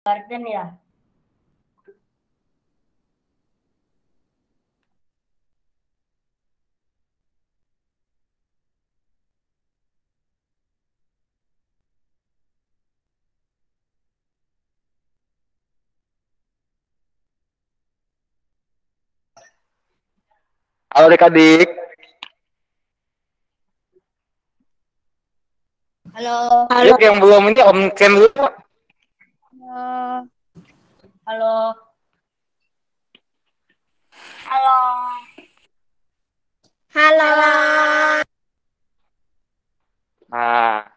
Garden ya. Halo adik-adik. Halo. Adik yang belum ini Om Ken dulu. Halo. Halo. Halo. Nah,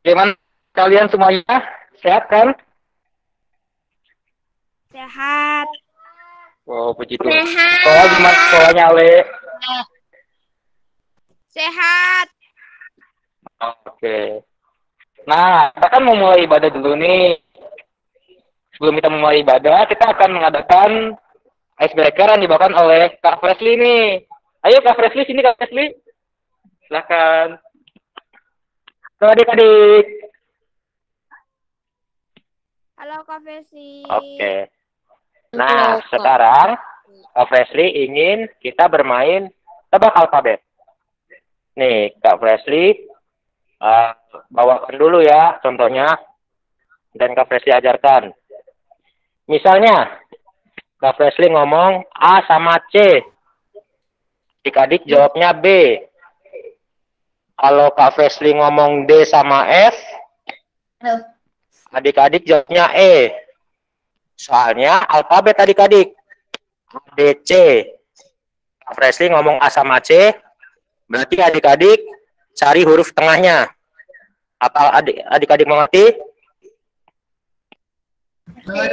gimana kalian semuanya? Sehat kan? Sehat. Oh, puji Tuhan. Sehat. Sekolah gimana sekolahnya, Ale? Sehat. Oke. Nah, kita kan mau mulai ibadah dulu nih. Sebelum kita memulai ibadah, kita akan mengadakan icebreaker yang dibawakan oleh Kak Fresly nih. Ayo Kak Fresly, sini Kak Fresly. Silakan. Halo adik-adik. Halo Kak Fesi. Oke. Nah, sekarang Kak Fresly ingin kita bermain tebak alfabet. Nih, Kak Fresly bawakan dulu ya contohnya dan Kak Fresly ajarkan. Misalnya, Kak Fresly ngomong A sama C. Adik-adik jawabnya B. Kalau Kak Fresly ngomong D sama F, adik-adik jawabnya E. Soalnya alfabet adik-adik. A, B, C. Kak Fresly ngomong A sama C, berarti adik-adik cari huruf tengahnya. Apa adik-adik mengerti?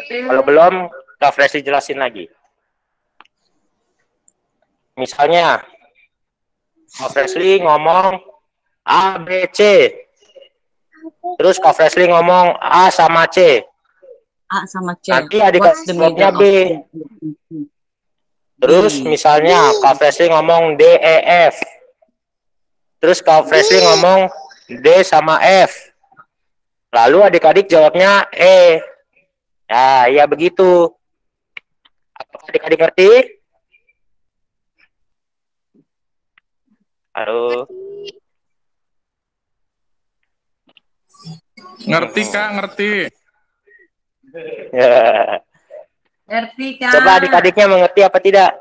Kalau belum, Kak Fresly jelasin lagi. Misalnya, Kak Fresly ngomong A, B, C. Terus Kak Fresly ngomong A sama C. A sama C. Nanti adik-adik jawabnya B. Terus misalnya Kak Fresly ngomong D, E, F. Terus Kak Fresly ngomong D sama F. Lalu adik-adik jawabnya E. Ya, ya begitu. Apakah adik-adik ngerti? Halo. Ngerti Kak, ngerti. Ya. Ngerti Kak. Coba adik-adiknya mengerti apa tidak?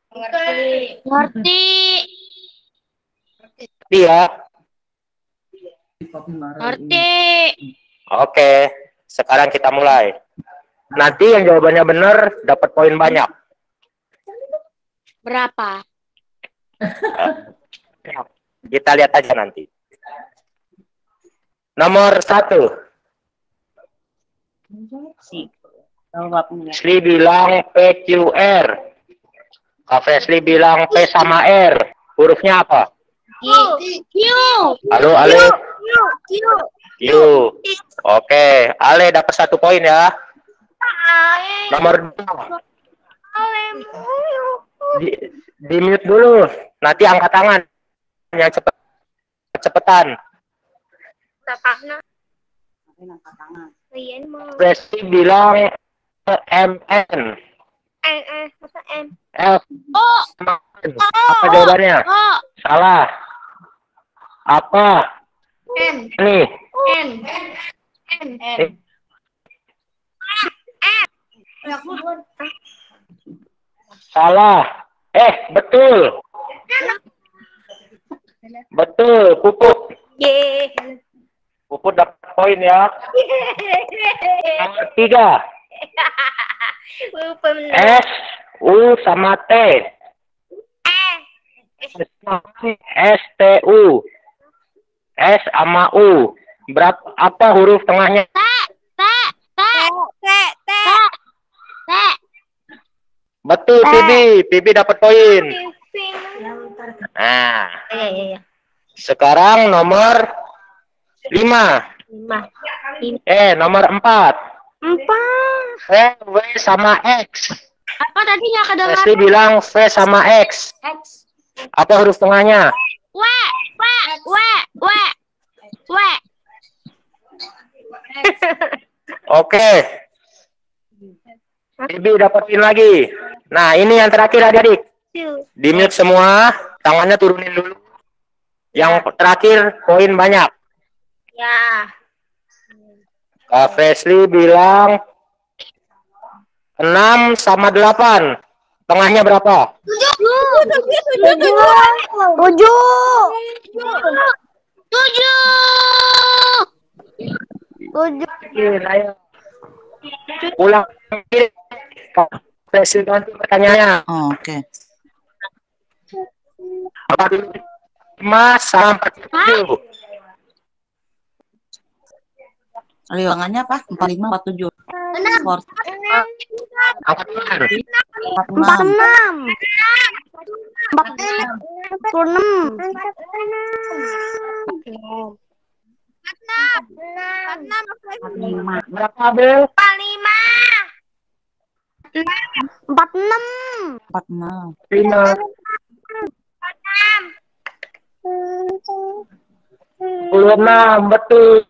Ngerti. Ngerti ya? Ngerti. Oke, sekarang kita mulai. Nanti yang jawabannya benar dapat poin banyak. Berapa? Kita lihat aja nanti. Nomor 1. Fresly bilang PQR. Kak Fresly bilang P sama R. Hurufnya apa? Q. Halo, Ale. Q. Q. Oke, Ale dapat 1 poin ya. Nomor 2. Di mute dulu. Nanti angkat tangan. Yang cepetan. Fresly bilang MN. F. Apa jawabannya? Salah. Apa? Nih. Salah. Betul. Betul, Puput. Puput dapat poin ya. Nomor 3. S, U sama T. S, T, U. S sama U. Apa huruf tengahnya? Betul, Pibi dapat poin. Nah, sekarang nomor 5. Nomor 4. V sama X. Apa tadi nggak kedengaran? Fresly bilang V sama X. Apa huruf tengahnya? W. Oke, Bibi dapetin lagi. Nah, ini yang terakhir adik-adik. Di mute semua, tangannya turunin dulu. Yang terakhir poin banyak. Ya. Kak Fresly bilang 6 sama 8. Tengahnya berapa? 7. Ayo. Ulang. Kak Fresly ganti pertanyaannya. Oh, oke. Apa dulu? 5 sama 47. Tangannya apa? 45, 47. Skor Angkat tangan. 46. 45. Berapa, Abel? 46. 5. 26, betul.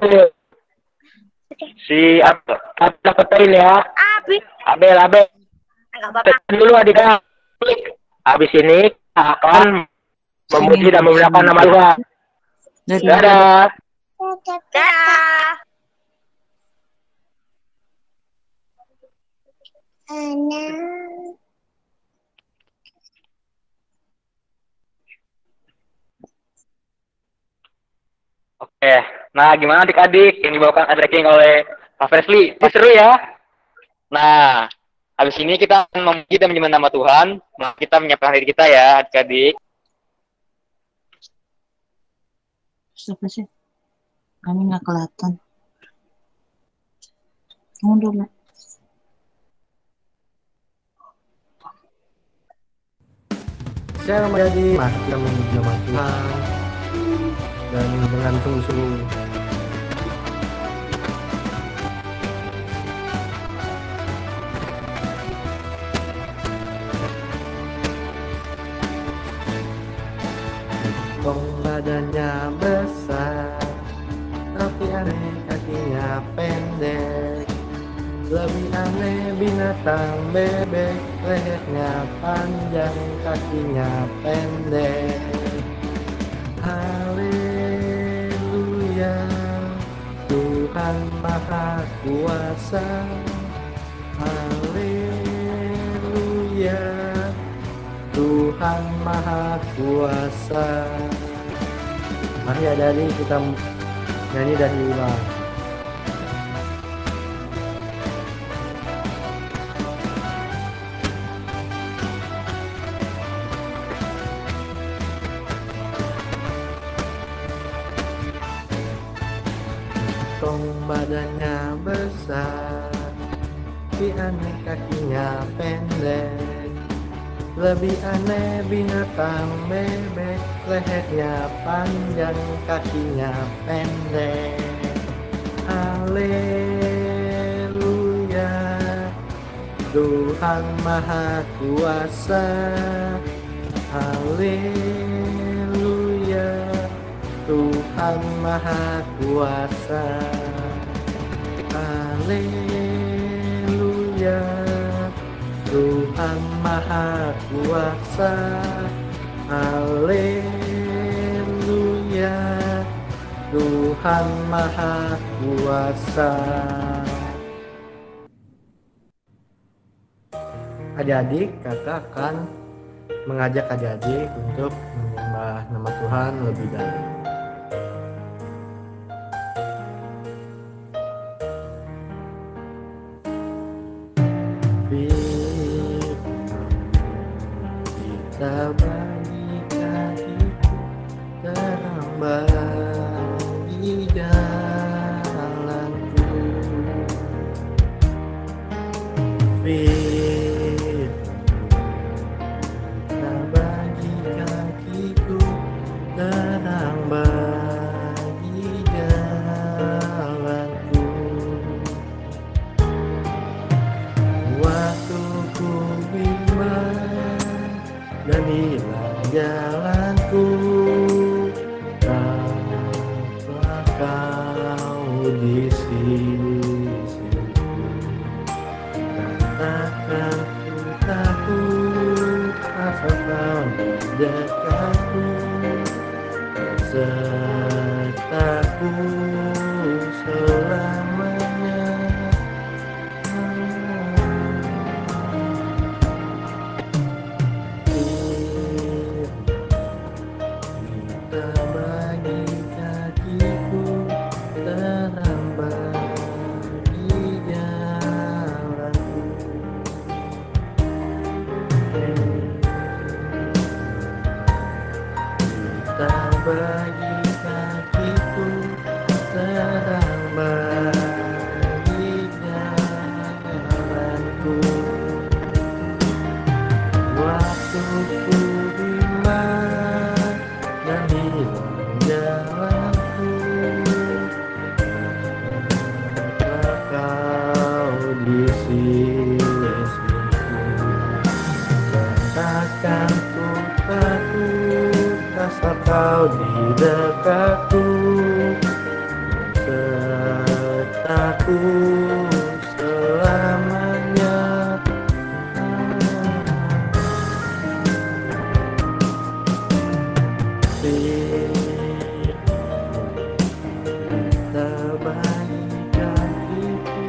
Si Abel dapat poin ya. Abel. Tekan dulu adik. Habis ini akan memuji dan memuliakan nama Tuhan. Dadah. Oke, nah gimana adik-adik yang dibawakan tracking oleh Kak Fresly? Ini seru ya. Nah, habis ini kita akan memuji dan menyembah nama Tuhan. Nah, kita menyiapkan diri kita ya adik-adik. Siapa sih? Kami nggak kelihatan. Mundur, Nek. Saya menjadi kita menuju nama Tuhan dan dengan sungguh-sungguh badannya besar tapi aneh kakinya pendek, lebih aneh binatang bebek, lehernya panjang kakinya pendek. Haleluya, Tuhan Maha Kuasa. Haleluya, Tuhan Maha Kuasa. Mari adik-adik kita nyanyi dan diulang. Badannya besar, tapi aneh kakinya pendek, lebih aneh binatang bebek, lehernya panjang kakinya pendek. Haleluya, Tuhan Maha Kuasa. Haleluya, Tuhan Maha Kuasa. Haleluya, Tuhan Maha Kuasa. Haleluya, Tuhan Maha Kuasa. Adik-adik, kakak akan mengajak adik-adik untuk menyembah nama Tuhan lebih dalam. Kita bagikan hidup terang bagi jalanku. Kita bagi kakiku terang bagi jalanku. Waktu ku bimbang dan hilang jalanku, tanpa kau di sisi. Aku takut asal kau di dekatku, sertaku selamanya. Kita bagi kakiku terhambat di jalanku. Kita bagi kakiku terhambat di jalanku. Waktuku bimbang dan hilang jalanku. Kau di sisiku, katakan ku takut asal kau di dekatku, sertaku selamanya. Terbagi kakiku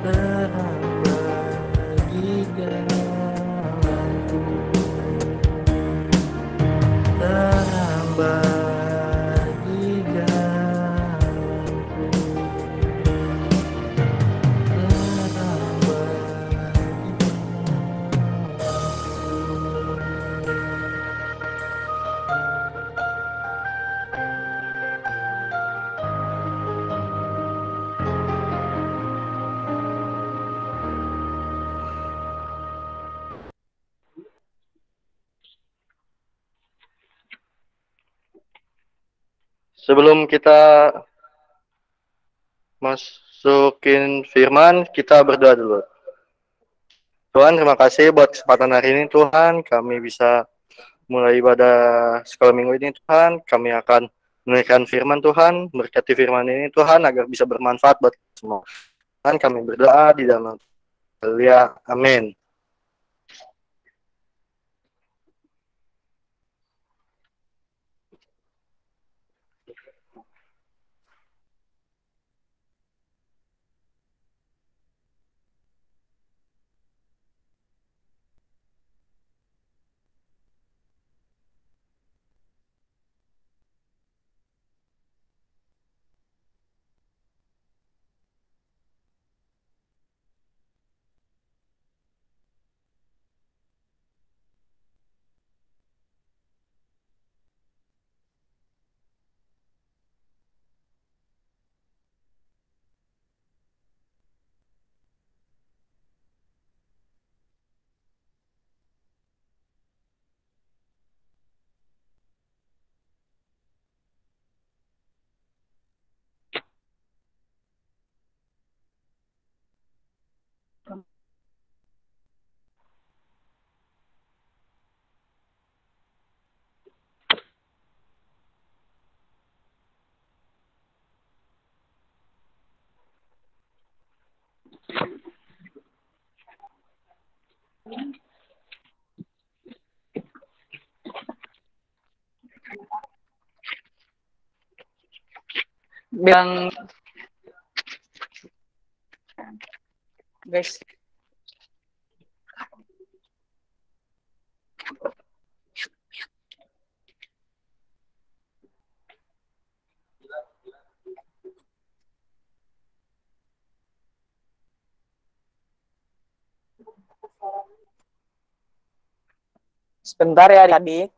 terhambat di jalanku, terhambat di jalanku, terhambat di Sebelum kita masukin firman, kita berdoa dulu. Tuhan, terima kasih buat kesempatan hari ini, Tuhan. Kami bisa mulai ibadah sekolah minggu ini, Tuhan. Kami akan menunaikan firman, Tuhan. Berkati firman ini, Tuhan, agar bisa bermanfaat buat semua. Tuhan, kami berdoa di dalam Haleluya. Amin. Bilang guys, sebentar ya adik.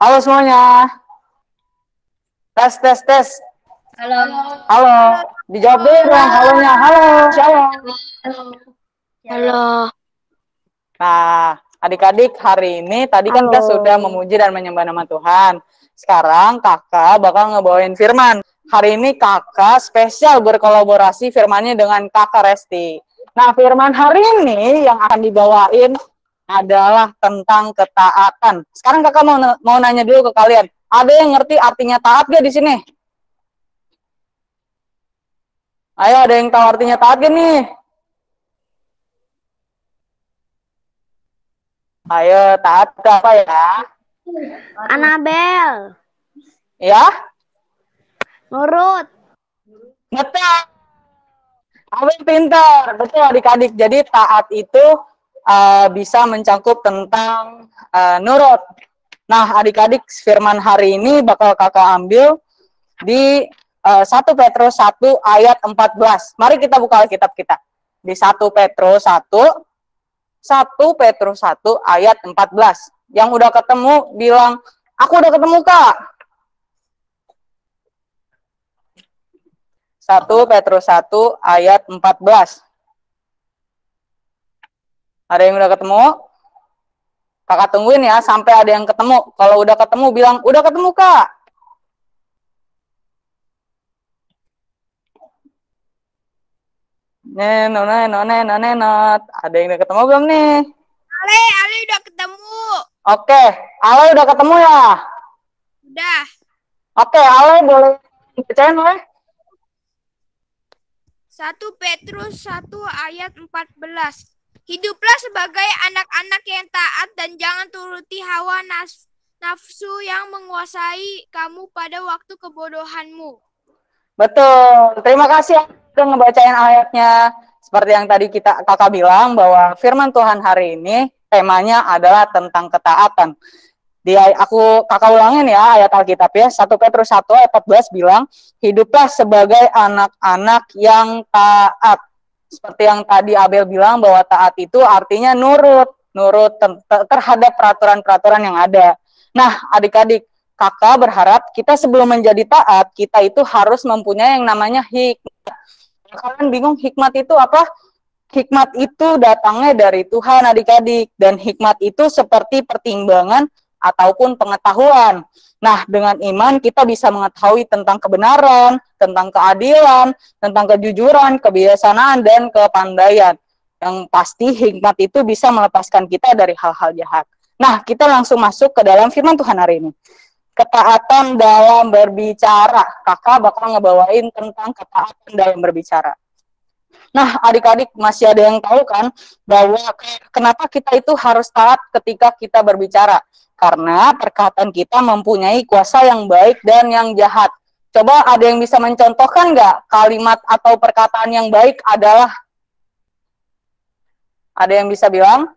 Halo semuanya. Tes, tes, tes. Halo. Halo. Dijawab dulu dong halonya. Halo. Shalom. Halo. Nah, adik-adik, hari ini tadi kan kita sudah memuji dan menyembah nama Tuhan. Sekarang kakak bakal ngebawain firman. Hari ini kakak spesial berkolaborasi firmannya dengan kakak Resti. Nah, firman hari ini yang akan dibawain adalah tentang ketaatan. Sekarang kakak mau nanya dulu ke kalian. Ada yang ngerti artinya taat gak di sini? Ayo, ada yang tahu artinya taat gak nih? Ayo, taat itu apa ya? Anabel. Ya? Nurut. Betul. Abel pintar. Betul adik-adik. Jadi taat itu bisa mencakup tentang nurut. Nah, adik-adik, firman hari ini bakal kakak ambil di 1 Petrus 1 ayat 14. Mari kita buka Alkitab kita. Di 1 Petrus 1 ayat 14. Yang udah ketemu bilang, aku udah ketemu Kak. 1 Petrus 1 ayat 14. Ada yang udah ketemu? Kakak tungguin ya sampai ada yang ketemu. Kalau udah ketemu bilang, udah ketemu Kak. Nenot. Ada yang udah ketemu belum nih? Ale udah ketemu. Oke, Ale udah ketemu ya? Udah. Oke, Ale boleh bacain Ale? 1 Petrus 1 ayat 14. Hiduplah sebagai anak-anak yang taat dan jangan turuti hawa nafsu yang menguasai kamu pada waktu kebodohanmu. Betul. Terima kasih udah ngebacain ayatnya. Seperti yang tadi kakak bilang bahwa firman Tuhan hari ini temanya adalah tentang ketaatan. Kakak ulangin ya ayat Alkitab ya. 1 Petrus 1 ayat 14 bilang, hiduplah sebagai anak-anak yang taat. Seperti yang tadi Abel bilang bahwa taat itu artinya nurut terhadap peraturan-peraturan yang ada. Nah, adik-adik, kakak berharap kita sebelum menjadi taat, kita itu harus mempunyai yang namanya hikmat. Kalian bingung hikmat itu apa? Hikmat itu datangnya dari Tuhan, adik-adik. Dan hikmat itu seperti pertimbangan ataupun pengetahuan. Nah, dengan iman kita bisa mengetahui tentang kebenaran, tentang keadilan, tentang kejujuran, kebijaksanaan, dan kepandaian. Yang pasti hikmat itu bisa melepaskan kita dari hal-hal jahat. Nah, kita langsung masuk ke dalam firman Tuhan hari ini. Ketaatan dalam berbicara. Kakak bakal ngebawain tentang ketaatan dalam berbicara. Nah, adik-adik masih ada yang tahu kan bahwa kenapa kita itu harus taat ketika kita berbicara? Karena perkataan kita mempunyai kuasa yang baik dan yang jahat. Coba ada yang bisa mencontohkan nggak kalimat atau perkataan yang baik adalah? Ada yang bisa bilang?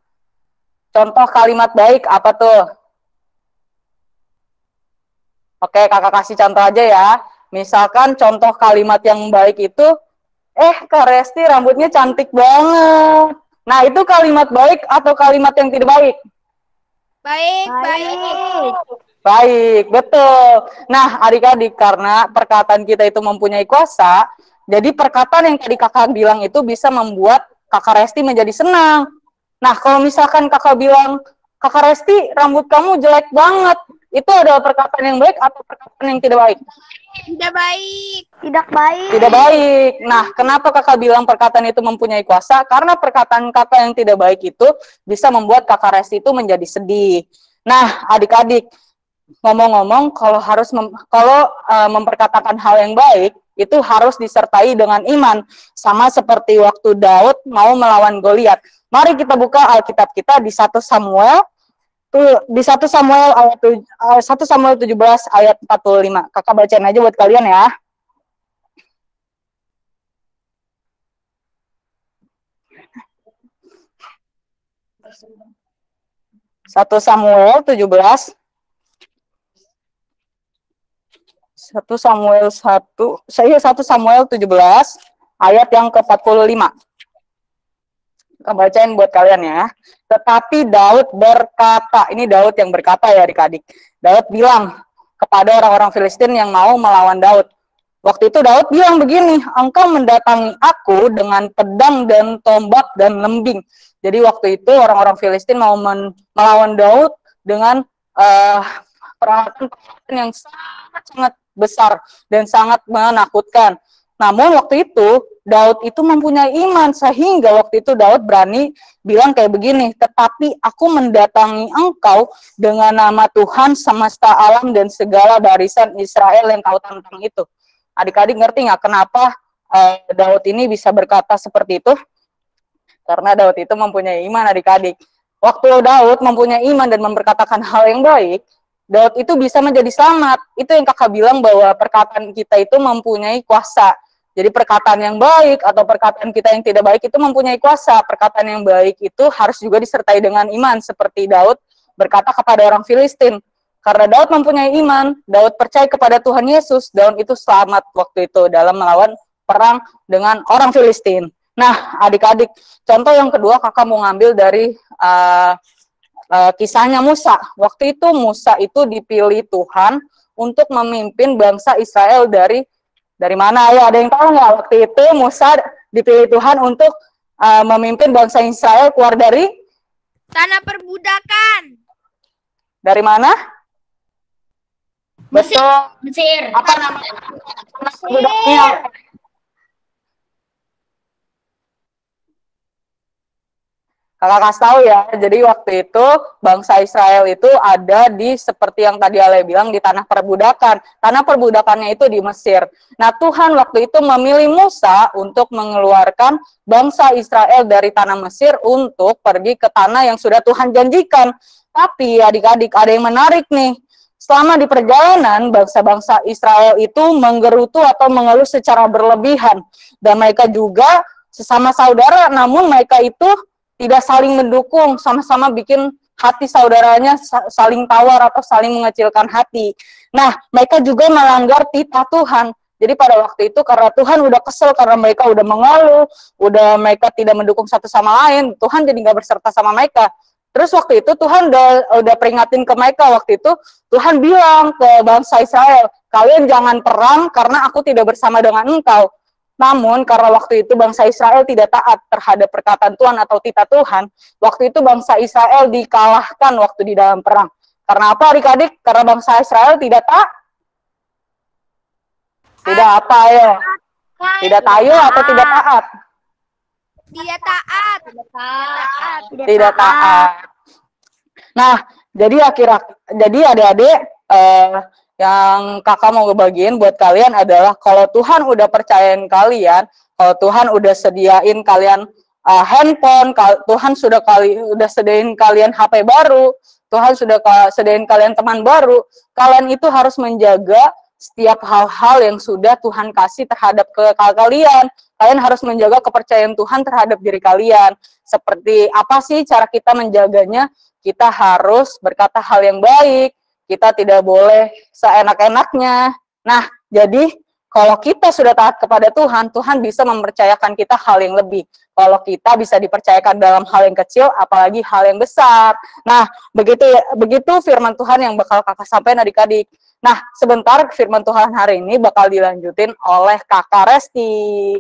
Contoh kalimat baik apa tuh? Oke, kakak kasih contoh aja ya. Misalkan contoh kalimat yang baik itu, Kak Resti rambutnya cantik banget. Nah, itu kalimat baik atau kalimat yang tidak baik? Baik. Baik, betul. Nah, adik-adik, karena perkataan kita itu mempunyai kuasa, jadi perkataan yang tadi kakak bilang itu bisa membuat kakak Resti menjadi senang. Nah, kalau misalkan kakak bilang, kakak Resti, rambut kamu jelek banget, itu adalah perkataan yang baik atau perkataan yang tidak baik? Tidak baik. Tidak baik. Nah, kenapa kakak bilang perkataan itu mempunyai kuasa? Karena perkataan kakak yang tidak baik itu bisa membuat kakak Resti itu menjadi sedih. Nah, adik-adik, ngomong-ngomong, kalau memperkatakan hal yang baik, itu harus disertai dengan iman. Sama seperti waktu Daud mau melawan Goliat. Mari kita buka Alkitab kita di 1 Samuel. Di 1 Samuel 17 ayat 45. Kakak bacain aja buat kalian ya. Satu Samuel 17 ayat yang ke-45. Kita bacain buat kalian ya. Tetapi Daud berkata, ini Daud yang berkata ya adik-adik. Daud bilang kepada orang-orang Filistin yang mau melawan Daud. Waktu itu Daud bilang begini, engkau mendatangi aku dengan pedang dan tombak dan lembing. Jadi waktu itu orang-orang Filistin mau melawan Daud dengan peralatan yang sangat besar dan sangat menakutkan. Namun waktu itu Daud itu mempunyai iman sehingga waktu itu Daud berani bilang kayak begini, tetapi aku mendatangi engkau dengan nama Tuhan semesta alam dan segala barisan Israel yang kau tantang itu. Adik-adik ngerti nggak kenapa Daud ini bisa berkata seperti itu? Karena Daud itu mempunyai iman, adik-adik. Waktu Daud mempunyai iman dan memperkatakan hal yang baik, Daud itu bisa menjadi selamat. Itu yang kakak bilang bahwa perkataan kita itu mempunyai kuasa. Jadi perkataan yang baik atau perkataan kita yang tidak baik itu mempunyai kuasa. Perkataan yang baik itu harus juga disertai dengan iman. Seperti Daud berkata kepada orang Filistin. Karena Daud mempunyai iman, Daud percaya kepada Tuhan Yesus, Daud itu selamat waktu itu dalam melawan perang dengan orang Filistin. Nah, adik-adik, contoh yang kedua kakak mau ngambil dari kisahnya Musa. Waktu itu Musa itu dipilih Tuhan untuk memimpin bangsa Israel dari mana? Ya, ada yang tahu nggak? Waktu itu Musa dipilih Tuhan untuk memimpin bangsa Israel keluar dari tanah perbudakan. Dari mana? Betul. Mesir. Apa namanya? Budaknya. Kakak kasih tahu ya, jadi waktu itu bangsa Israel itu ada di seperti yang tadi Ale bilang di tanah perbudakan. Tanah perbudakannya itu di Mesir. Nah Tuhan waktu itu memilih Musa untuk mengeluarkan bangsa Israel dari tanah Mesir untuk pergi ke tanah yang sudah Tuhan janjikan. Tapi adik-adik ada yang menarik nih. Selama di perjalanan, bangsa-bangsa Israel itu menggerutu atau mengeluh secara berlebihan. Dan mereka juga sesama saudara, namun mereka itu tidak saling mendukung, sama-sama bikin hati saudaranya saling tawar atau saling mengecilkan hati. Nah, mereka juga melanggar titah Tuhan. Jadi pada waktu itu karena Tuhan udah kesel karena mereka udah mengeluh, udah mereka tidak mendukung satu sama lain, Tuhan jadi nggak berserta sama mereka. Terus waktu itu Tuhan udah peringatin ke mereka. Waktu itu Tuhan bilang ke bangsa Israel, kalian jangan perang karena aku tidak bersama dengan engkau. Namun karena waktu itu bangsa Israel tidak taat terhadap perkataan Tuhan atau titah Tuhan, waktu itu bangsa Israel dikalahkan waktu di dalam perang. Karena apa adik-adik? Karena bangsa Israel tidak taat. Tidak apa ya? Tidak tayo atau tidak taat? Dia taat. Tidak taat. Nah, jadi adik-adik yang kakak mau ngebagiin buat kalian adalah kalau Tuhan udah percayain kalian, kalau Tuhan udah sediain kalian handphone, Tuhan udah sediain kalian HP baru, Tuhan sudah sediain kalian teman baru, kalian itu harus menjaga setiap hal-hal yang sudah Tuhan kasih terhadap kalian. Kalian harus menjaga kepercayaan Tuhan terhadap diri kalian. Seperti apa sih cara kita menjaganya? Kita harus berkata hal yang baik, kita tidak boleh seenak-enaknya. Nah, jadi kalau kita sudah taat kepada Tuhan, Tuhan bisa mempercayakan kita hal yang lebih. Kalau kita bisa dipercayakan dalam hal yang kecil, apalagi hal yang besar. Nah, begitu firman Tuhan yang bakal kakak sampaikan adik-adik. Nah, sebentar firman Tuhan hari ini bakal dilanjutin oleh kakak Resti.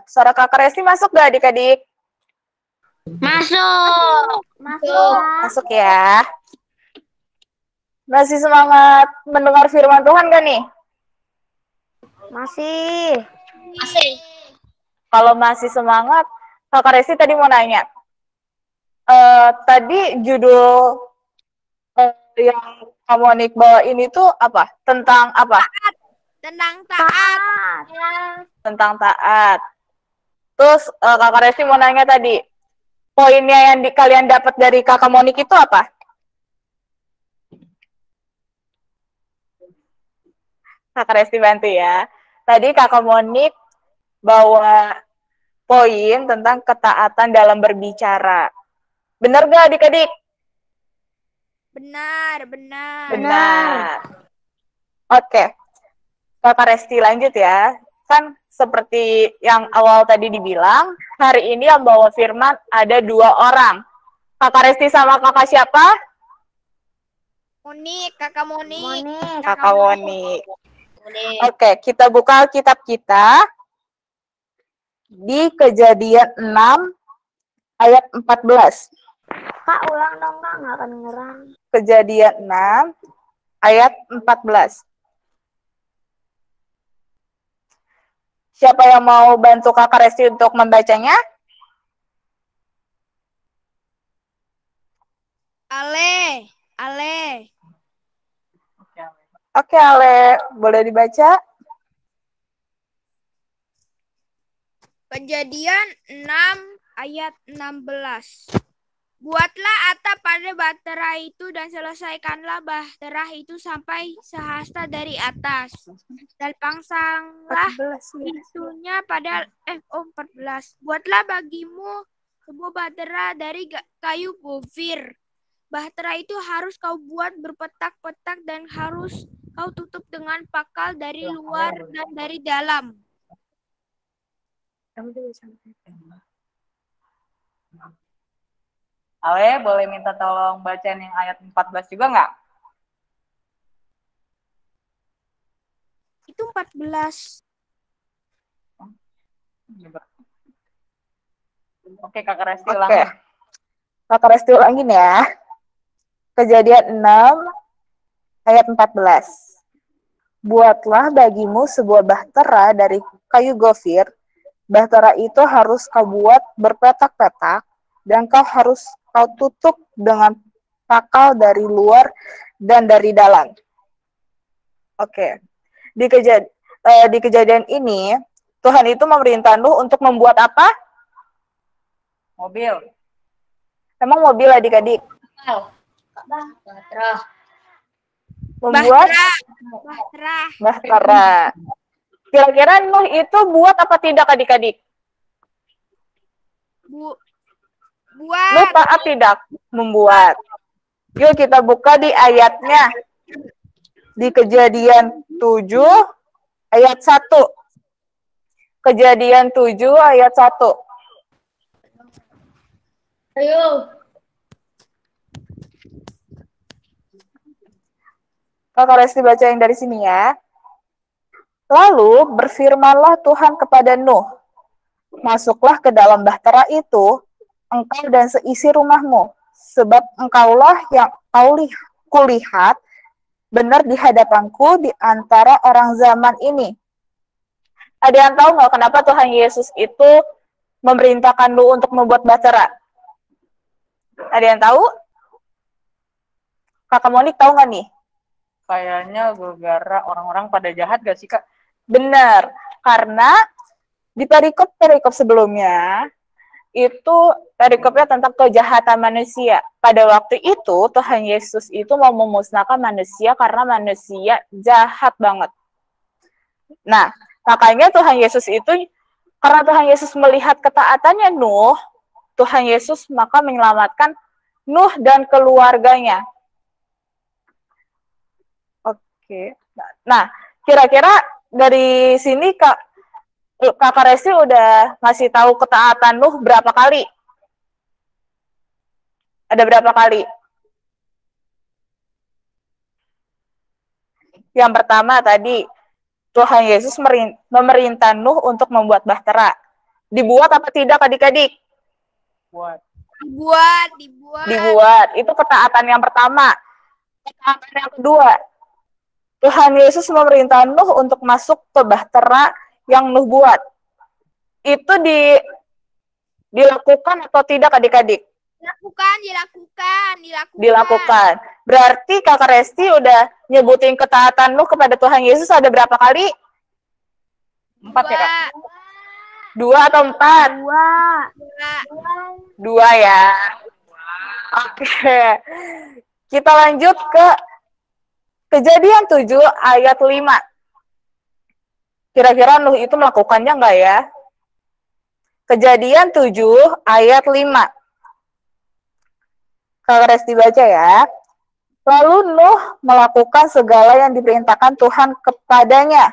Suara kakak Resti masuk gak adik-adik? Masuk. Masuk ya. Masih semangat mendengar firman Tuhan gak nih? Masih. Kalau masih semangat, kakak Resti tadi mau nanya. Tadi judul yang kamu Nik bawain itu apa? Tentang apa? Tentang taat. Tentang taat. Terus kakak Resti mau nanya tadi, poinnya yang kalian dapat dari kakak Monik itu apa? Kakak Resti bantu ya. Tadi kakak Monik bawa poin tentang ketaatan dalam berbicara. Benar gak adik-adik? Benar. Oke. Kakak Resti lanjut ya. Kan seperti yang awal tadi dibilang, hari ini yang bawa firman ada 2 orang. Kakak Resti sama kakak siapa? Monik, kakak Monik. Kakak Monik. Oke, kita buka kitab kita di Kejadian 6 ayat 14. Kak, ulang dong, Kak. Nggak kedengeran. Kejadian 6 ayat 14. Siapa yang mau bantu Kakak Resti untuk membacanya? Ale, Ale. Oke, Ale, boleh dibaca? Kejadian 6 ayat 16. Buatlah atap pada bahtera itu dan selesaikanlah bahtera itu sampai sehasta dari atas. Dan pangsanglah 14 ya. pintunya pada 14. Buatlah bagimu sebuah bahtera dari kayu gofir. Bahtera itu harus kau buat berpetak-petak dan harus kau tutup dengan pakal dari luar dan dari dalam. Ale, boleh minta tolong bacain yang ayat 14 juga nggak? Itu 14. Oke, Kakak Resti ulangin. Kakak Resti ulangin ya. Kejadian 6 ayat 14. Buatlah bagimu sebuah bahtera dari kayu gofir. Bahtera itu harus kau buat berpetak-petak dan kau tutup dengan pakal dari luar dan dari dalam. Oke. Di kejadian ini, Tuhan itu memerintah Nuh untuk membuat apa? Mobil. Emang mobil adik-adik? Membuat bahtera. Kira-kira Nuh itu buat apa tidak adik-adik? Nuh Buat. taat tidak? Membuat. Yuk kita buka di ayatnya. Di Kejadian 7 ayat 1. Kejadian 7 ayat 1. Ayo. Kakak Resti baca yang dari sini ya. Lalu berfirmanlah Tuhan kepada Nuh, masuklah ke dalam bahtera itu, engkau dan seisi rumahmu, sebab engkaulah yang kulihat benar di hadapanku di antara orang zaman ini. Ada yang tahu nggak kenapa Tuhan Yesus itu memerintahkan Nuh untuk membuat bahtera? Ada yang tahu? Kakak Monik tahu nggak nih? Kayaknya gara-gara orang-orang pada jahat gak sih, Kak? Benar, karena di perikop sebelumnya, itu perikopnya tentang kejahatan manusia. Pada waktu itu, Tuhan Yesus itu mau memusnahkan manusia karena manusia jahat banget. Nah, makanya Tuhan Yesus itu, karena Tuhan Yesus melihat ketaatannya Nuh, Tuhan Yesus maka menyelamatkan Nuh dan keluarganya. Oke. Nah, kira-kira dari sini Kakak Resti udah ngasih tahu ketaatan Nuh berapa kali? Ada berapa kali? Yang pertama tadi, Tuhan Yesus memerintah Nuh untuk membuat bahtera. Dibuat apa tidak adik-adik? Dibuat. Itu ketaatan yang pertama. Ketaatan yang kedua, Tuhan Yesus memerintah Nuh untuk masuk ke bahtera yang Nuh buat. Itu dilakukan atau tidak adik-adik? Dilakukan. Berarti Kakak Resti udah nyebutin ketaatan Nuh kepada Tuhan Yesus ada berapa kali? 4 ya, Kak? 2 atau 4? 2 ya. Oke. Kita lanjut ke Kejadian 7 ayat 5. Kira-kira Nuh itu melakukannya enggak ya? Kejadian 7 ayat 5. Kakak Resti baca ya. Lalu Nuh melakukan segala yang diperintahkan Tuhan kepadanya.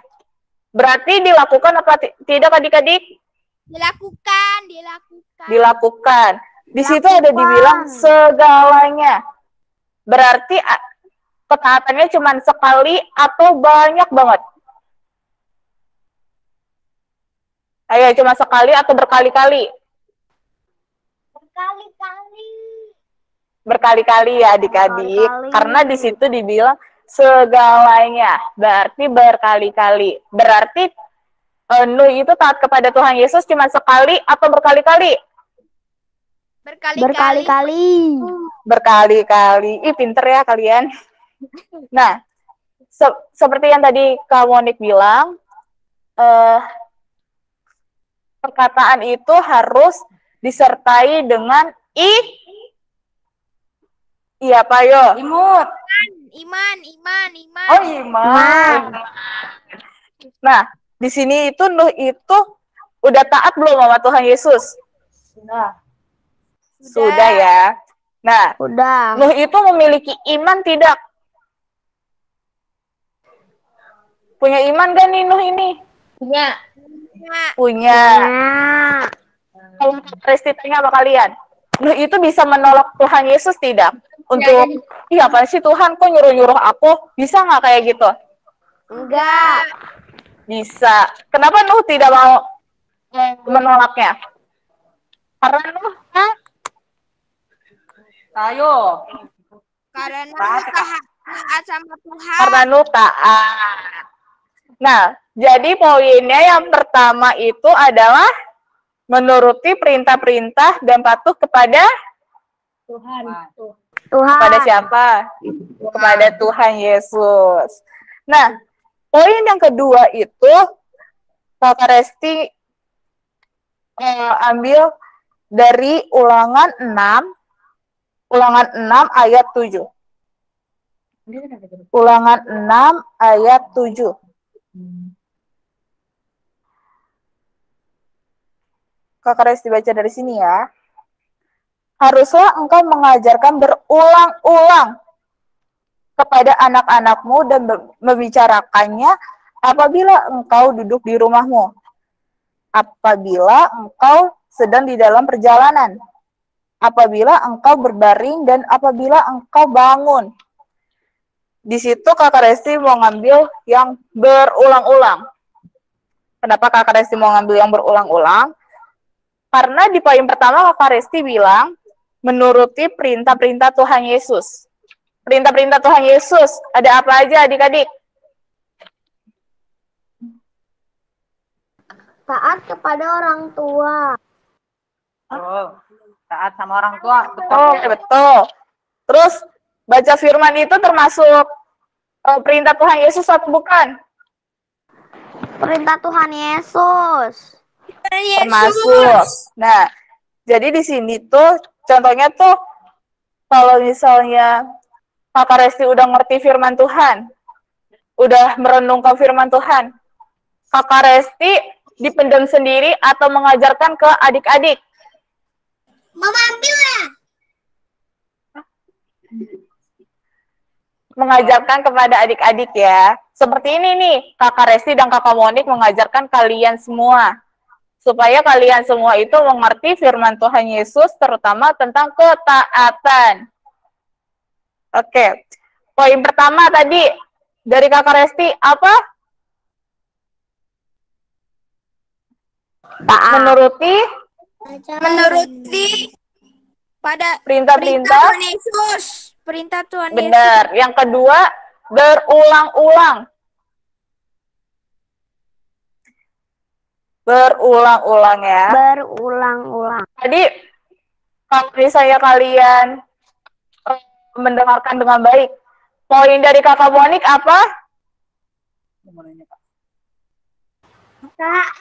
Berarti dilakukan apa tidak adik-adik? Dilakukan. Di situ ada dibilang segalanya. Berarti ketaatannya cuma sekali atau banyak banget? Ayo, cuma sekali atau berkali-kali? Berkali-kali ya adik-adik. Karena di situ dibilang segalanya. Berarti berkali-kali. Berarti Nuh itu taat kepada Tuhan Yesus cuma sekali atau berkali-kali? Berkali-kali. Berkali-kali. Ih, pinter ya kalian. Nah, seperti yang tadi Kak Monik bilang, perkataan itu harus disertai dengan iya, Pak Yo. Imut. Iman. Oh, iman. Nah, di sini itu Nuh itu udah taat belum sama Tuhan Yesus? Sudah ya. Nah, Udah. Nuh itu memiliki iman tidak? Punya iman gak nih Nuh ini? Punya. Nah, Kalau Resti tanya sama kalian, Nuh itu bisa menolak Tuhan Yesus tidak? Untuk, iya apa sih Tuhan kok nyuruh-nyuruh aku? Bisa nggak kayak gitu? enggak. Bisa. Kenapa Nuh tidak mau menolaknya? Karena Nuh, ayo. Karena taat sama Tuhan. Karena Nuh taat. Nah, jadi poinnya yang pertama itu adalah menuruti perintah-perintah dan patuh kepada Tuhan. kepada siapa? Kepada Tuhan Yesus. Nah, poin yang kedua itu Kakak Resti ambil dari Ulangan 6 ayat 7. Ulangan 6 ayat 7. Kakak Resti baca dari sini ya. Haruslah engkau mengajarkan berulang-ulang kepada anak-anakmu dan membicarakannya apabila engkau duduk di rumahmu, apabila engkau sedang di dalam perjalanan, apabila engkau berbaring, dan apabila engkau bangun. Di situ Kakak Resti mau ngambil yang berulang-ulang. Kenapa Kakak Resti mau ngambil yang berulang-ulang? Karena di poin pertama Kakak Resti bilang menuruti perintah-perintah Tuhan Yesus. Perintah-perintah Tuhan Yesus ada apa aja adik-adik? Taat kepada orang tua. Taat sama orang tua. Betul. Terus baca firman itu termasuk perintah Tuhan Yesus atau bukan? Perintah Tuhan Yesus. Termasuk. Nah, jadi di sini tuh contohnya tuh kalau misalnya Kakak Resti udah ngerti firman Tuhan, udah merenungkan firman Tuhan, Kakak Resti dipendam sendiri atau mengajarkan ke adik-adik? Mama ambil ya. Mengajarkan kepada adik-adik ya. Seperti ini nih, Kakak Resti dan Kakak Monik mengajarkan kalian semua. Supaya kalian semua itu mengerti firman Tuhan Yesus, terutama tentang ketaatan. Oke, poin pertama tadi dari Kakak Resti apa? Taat. Menuruti pada Perintah-perintah Tuhan Yesus. Perintah Tuhan Yesus. benar. Yang kedua, berulang-ulang. Berulang-ulang ya. Berulang-ulang. Jadi, kalau misalnya kalian mendengarkan dengan baik, poin dari Kakak Monik apa? Taat.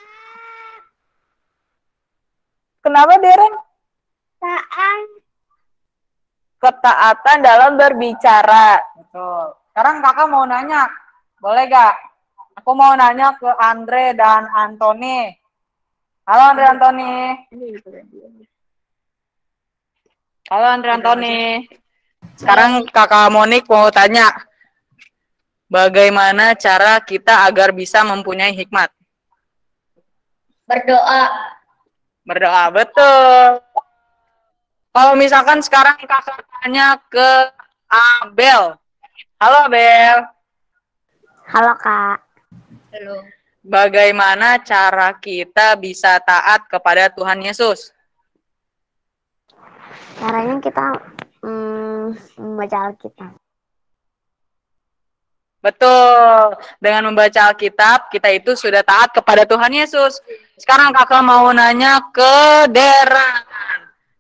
Kenapa, Deren? Taat. Ketaatan dalam berbicara. Betul. Sekarang kakak mau nanya, boleh gak? Aku mau nanya ke Andre dan Antoni. Halo Andre Antoni. Halo Andre Antoni. Sekarang Kakak Monik mau tanya, bagaimana cara kita agar bisa mempunyai hikmat? Berdoa. Berdoa, betul. Kalau misalkan sekarang kakak tanya ke Abel. Halo Abel. Halo Kak. Halo. Bagaimana cara kita bisa taat kepada Tuhan Yesus? Caranya kita membaca Alkitab. Betul. Dengan membaca Alkitab, kita itu sudah taat kepada Tuhan Yesus. Sekarang kakak mau nanya ke Deren.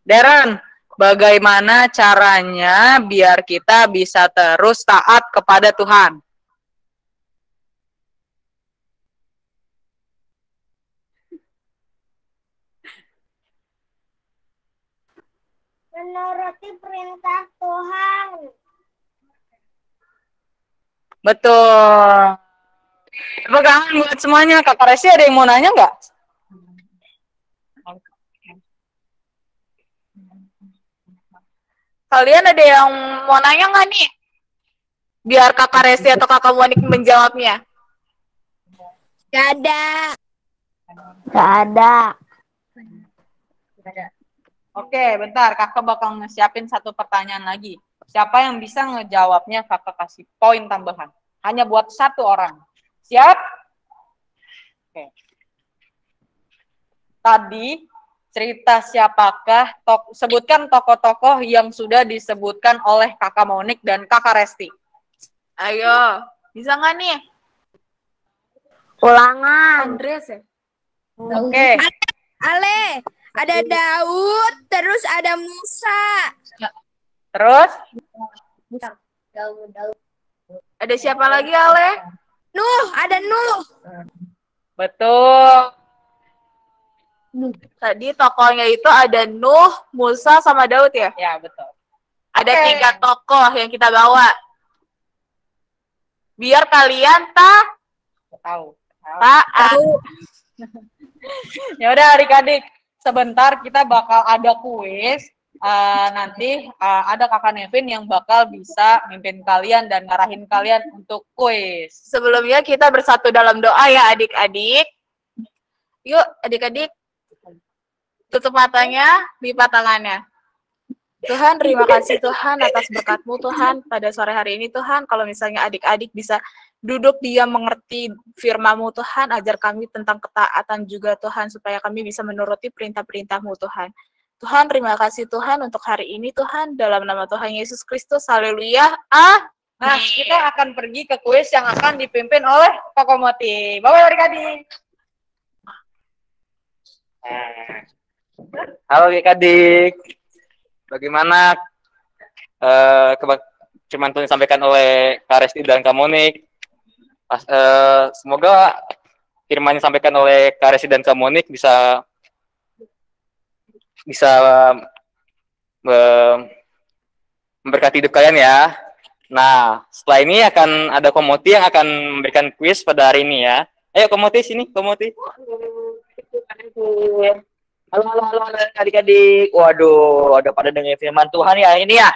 Deren, bagaimana caranya biar kita bisa terus taat kepada Tuhan? Menuruti perintah Tuhan. Betul. Tepuk tangan buat semuanya. Kakak Resi ada yang mau nanya nggak? Kalian ada yang mau nanya nggak nih? Biar kakak Resi atau kakak Monik menjawabnya. Gak ada. Gak ada. Oke, bentar. Kakak bakal ngesiapin satu pertanyaan lagi. Siapa yang bisa ngejawabnya, kakak kasih poin tambahan. Hanya buat satu orang. Siap? Oke. Tadi cerita siapakah, sebutkan tokoh-tokoh yang sudah disebutkan oleh kakak Monik dan kakak Resti. Ayo, bisa nggak nih? Ulangan. Andreas ya? Oke. Ale, ada Daud, terus ada Musa. Terus? Daud. Ada siapa lagi, Ale? Nuh, ada Nuh. Betul. Tadi tokohnya itu ada Nuh, Musa, sama Daud ya? Ya, betul. Ada 3 tokoh yang kita bawa. Biar kalian tahu. Ya udah adik-adik, sebentar kita bakal ada kuis. Nanti ada kakak Nevin yang bakal bisa mimpin kalian dan ngarahin kalian untuk kuis. Sebelumnya kita bersatu dalam doa ya adik-adik. Yuk adik-adik, tutup matanya, lipat tangannya. Tuhan, terima kasih Tuhan atas berkat-Mu Tuhan pada sore hari ini Tuhan. Kalau misalnya adik-adik bisa duduk diam mengerti firman-Mu Tuhan, ajar kami tentang ketaatan juga Tuhan, supaya kami bisa menuruti perintah-perintah-Mu Tuhan. Tuhan, terima kasih Tuhan untuk hari ini Tuhan, dalam nama Tuhan Yesus Kristus, haleluya. Nah, kita akan pergi ke kuis yang akan dipimpin oleh Koko Moti. Bawa adik-adik. Halo adik-adik, bagaimana firman Tuhan disampaikan oleh Kak Resti dan Kak Monik? Semoga firman yang disampaikan oleh Kak Resti dan Kak Monik bisa memberkati hidup kalian ya. Nah, setelah ini akan ada Komoti yang akan memberikan kuis pada hari ini ya. Ayo Komoti sini, Komoti. Halo adik-adik. Waduh, ada pada dengar firman Tuhan ya ini ya.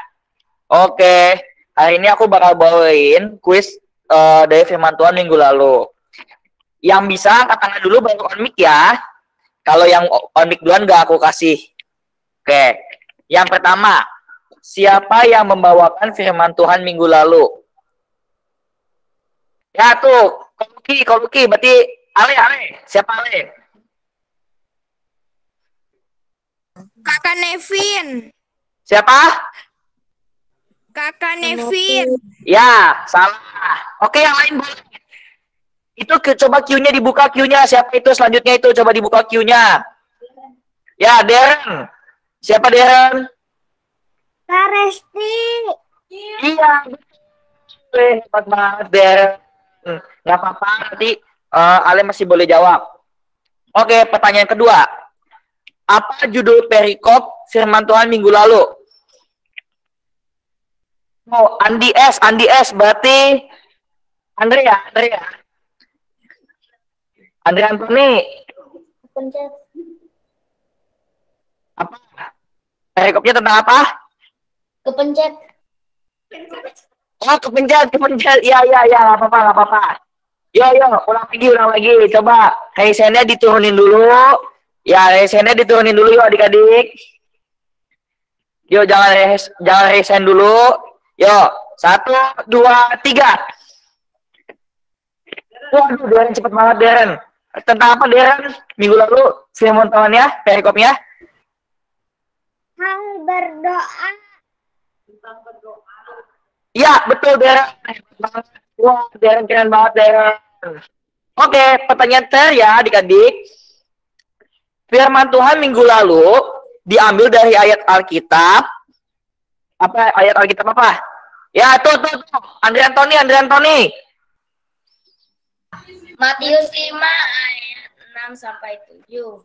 Oke, hari ini aku bakal bawain kuis dari firman Tuhan minggu lalu. Yang bisa angkat tangan dulu baru on mic ya. Kalau yang on mic duluan gak aku kasih. Oke, yang pertama, siapa yang membawakan firman Tuhan minggu lalu? Ya tuh, Koluki, berarti Ale. Siapa Ale? Kakak Nevin. Siapa? Kakak Nevin. Ya, salah. Oke, yang lain boleh. Itu coba Q-nya dibuka Q-nya. Siapa itu selanjutnya itu? Coba dibuka Q-nya. Ya, Deren. Siapa Deren? Kak Resti. Iya, betul. Hebat banget Deren. Nggak apa-apa, nanti Ale masih boleh jawab. Oke, pertanyaan kedua. Apa judul perikop firman Tuhan minggu lalu? Oh, Andi S. Berarti Andrea. Andre Antoni. Pencet. Apa? Perikopnya tentang apa? Kepencet. Oh, kepencet. Iya, nggak apa-apa. Yo, ulang lagi. Coba, resen-nya diturunin dulu. Ya, resen-nya diturunin dulu yuk adik-adik. Yo, jangan resen dulu. Yo, 1, 2, 3. Waduh, Deren cepet banget, Deren. Tentang apa, Deren? Minggu lalu, firman Tuhan ya, perikopnya. Hal berdoa. Iya, betul, Deren. Wah, Darren keren banget, Darren. Oke, pertanyaan terakhir ya adik-adik. Firman Tuhan minggu lalu diambil dari ayat Alkitab. Apa ayat Alkitab apa? Ya, tuh. Andre Antoni. Matius 5 ayat 6 sampai 7.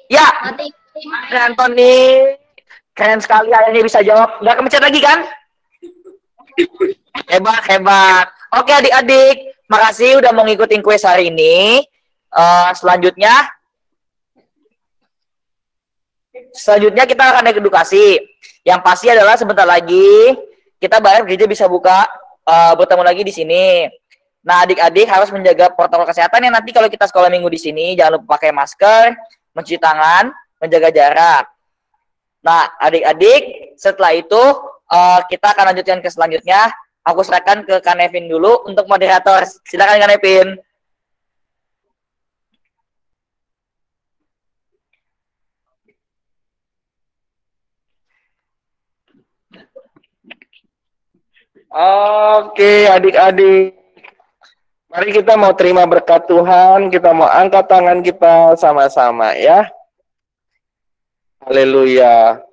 Ya, Matius 5 Andre Antoni. Keren sekali ayahnya bisa jawab. Nggak kemencet lagi kan? Hebat. Oke adik-adik, makasih udah mau ngikutin kuis hari ini. Selanjutnya kita akan edukasi. Yang pasti adalah sebentar lagi kita bareng gereja bisa bertemu lagi di sini. Nah, adik-adik harus menjaga protokol kesehatan ya, nanti kalau kita sekolah minggu di sini jangan lupa pakai masker, mencuci tangan, menjaga jarak. Nah, adik-adik, setelah itu kita akan lanjutkan ke selanjutnya. Aku serahkan ke Kak Nevin dulu untuk moderator. Silakan Kak Nevin. Oke, adik-adik. Mari kita mau terima berkat Tuhan, kita mau angkat tangan kita sama-sama ya. Haleluya.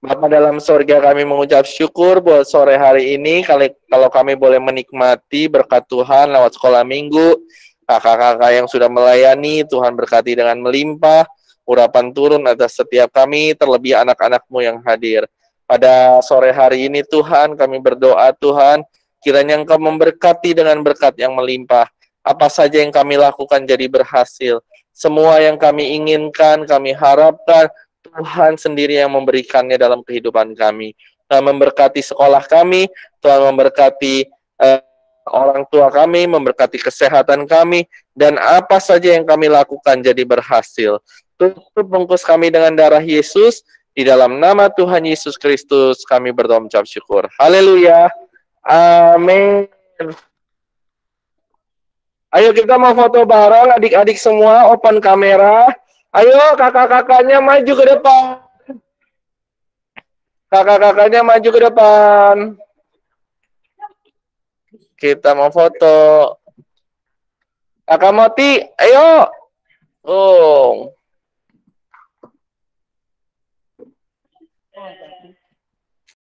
Bapa dalam sorga, kami mengucap syukur buat sore hari ini, kalau kami boleh menikmati berkat Tuhan lewat sekolah minggu, kakak-kakak yang sudah melayani, Tuhan berkati dengan melimpah, urapan turun atas setiap kami, terlebih anak-anak-Mu yang hadir. Pada sore hari ini Tuhan, kami berdoa Tuhan, kiranya Engkau memberkati dengan berkat yang melimpah. Apa saja yang kami lakukan jadi berhasil. Semua yang kami inginkan, kami harapkan, Tuhan sendiri yang memberikannya dalam kehidupan kami. Tuhan memberkati sekolah kami, Tuhan memberkati orang tua kami, memberkati kesehatan kami, dan apa saja yang kami lakukan jadi berhasil. Tutup bungkus kami dengan darah Yesus, di dalam nama Tuhan Yesus Kristus kami berdoa mengucap syukur. Haleluya. Amin. Ayo kita mau foto bareng adik-adik semua, open kamera. Ayo kakak-kakaknya maju ke depan. Kakak-kakaknya maju ke depan. Kita mau foto. Kakak Moti, ayo. Oh.